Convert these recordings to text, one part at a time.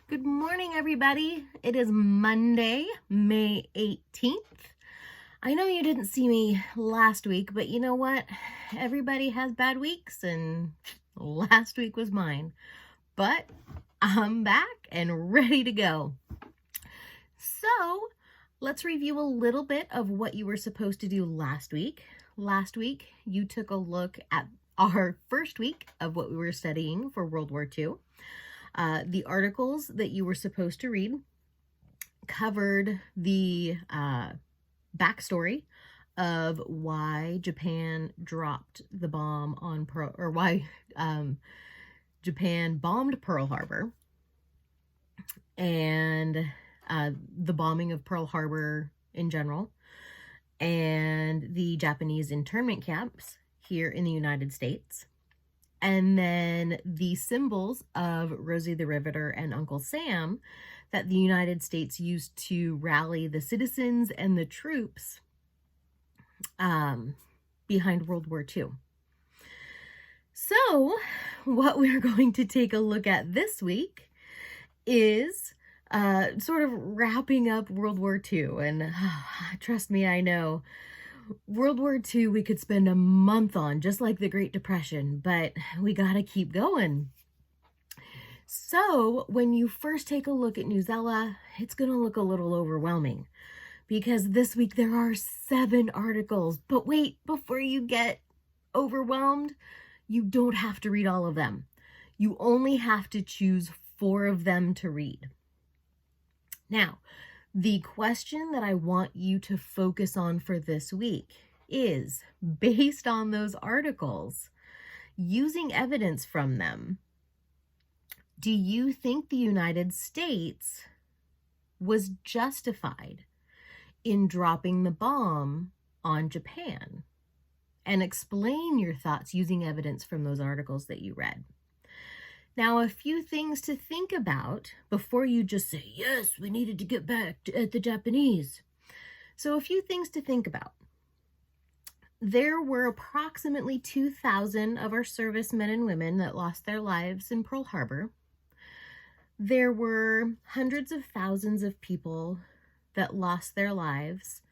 Good morning, everybody. It is Monday, May 18th. I know you didn't see me last week, but you know what? Everybody has bad weeks, and last week was mine. But I'm back and ready to go. So let's review a little bit of what you were supposed to do last week. Last week, you took a look at our first week of what we were studying for World War II. The articles that you were supposed to read covered the backstory of why Japan dropped the bomb on Pearl, or why Japan bombed Pearl Harbor, and the bombing of Pearl Harbor in general, and the Japanese internment camps here in the United States. And then the symbols of Rosie the Riveter and Uncle Sam that the United States used to rally the citizens and the troops behind World War II. So what we're going to take a look at this week is sort of wrapping up World War II. And trust me, I know World War II we could spend a month on, just like the Great Depression, but we gotta keep going. So when you first take a look at Newsella, it's gonna look a little overwhelming because this week there are 7 articles. But wait, before you get overwhelmed, you don't have to read all of them. You only have to choose 4 of them to read. Now, the question that I want you to focus on for this week is, based on those articles, using evidence from them, do you think the United States was justified in dropping the bomb on Japan? And explain your thoughts using evidence from those articles that you read. Now, a few things to think about before you just say, yes, we needed to get back at the Japanese. So a few things to think about. There were approximately 2,000 of our servicemen and women that lost their lives in Pearl Harbor. There were hundreds of thousands of people that lost their lives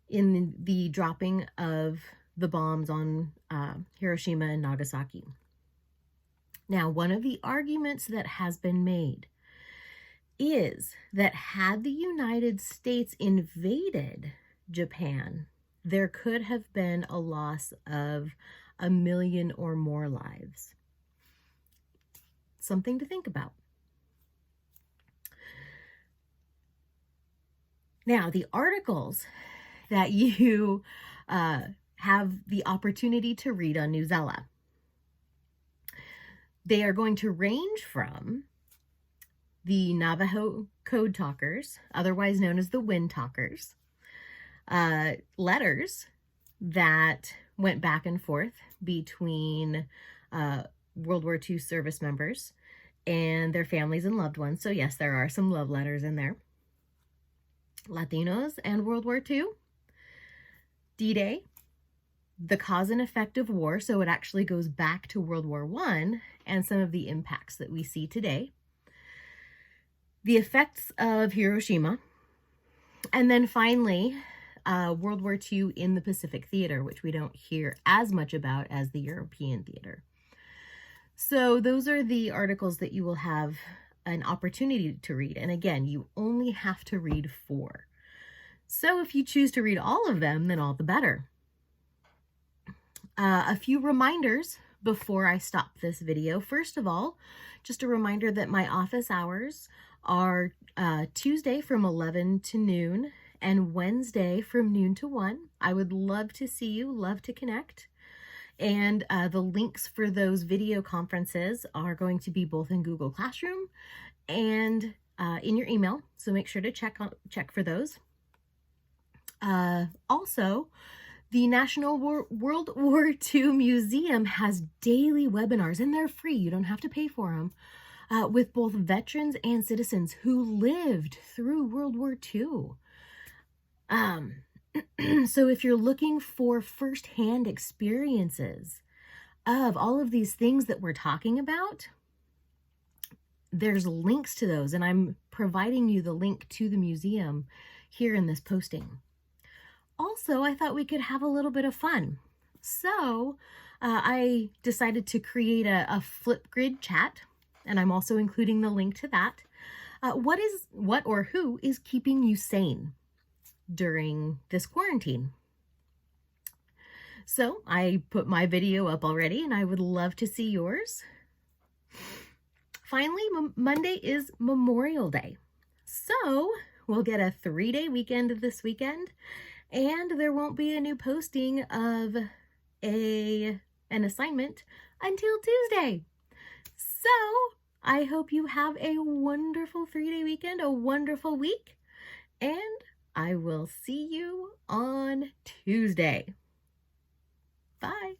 in the dropping of the bombs on Hiroshima and Nagasaki. Now, one of the arguments that has been made is that had the United States invaded Japan, there could have been a loss of 1 million or more lives. Something to think about. Now, the articles that you have the opportunity to read on Newsella, they are going to range from the Navajo Code Talkers, otherwise known as the Wind Talkers, letters that went back and forth between World War II service members and their families and loved ones. So yes, there are some love letters in there. Latinos and World War II, D-Day, the cause and effect of war, so it actually goes back to World War I and some of the impacts that we see today, the effects of Hiroshima, and then finally, World War II in the Pacific Theater, which we don't hear as much about as the European theater. So those are the articles that you will have an opportunity to read. And again, you only have to read 4. So if you choose to read all of them, then all the better. A few reminders before I stop this video. First of all, just a reminder that my office hours are Tuesday from 11 to noon and Wednesday from noon to 1. I would love to see you, love to connect. And the links for those video conferences are going to be both in Google Classroom and in your email. So make sure to check for those. Also, the National World War II Museum has daily webinars, and they're free. You don't have to pay for them, with both veterans and citizens who lived through World War II. So if you're looking for firsthand experiences of all of these things that we're talking about, there's links to those, and I'm providing you the link to the museum here in this posting. Also, I thought we could have a little bit of fun. So I decided to create a Flipgrid chat, and I'm also including the link to that. What or who is keeping you sane during this quarantine? So I put my video up already, and I would love to see yours. Finally, Monday is Memorial Day. So we'll get a 3-day weekend this weekend, and there won't be a new posting of an assignment until Tuesday. So I hope you have a wonderful 3-day weekend, a wonderful week, and I will see you on Tuesday. Bye.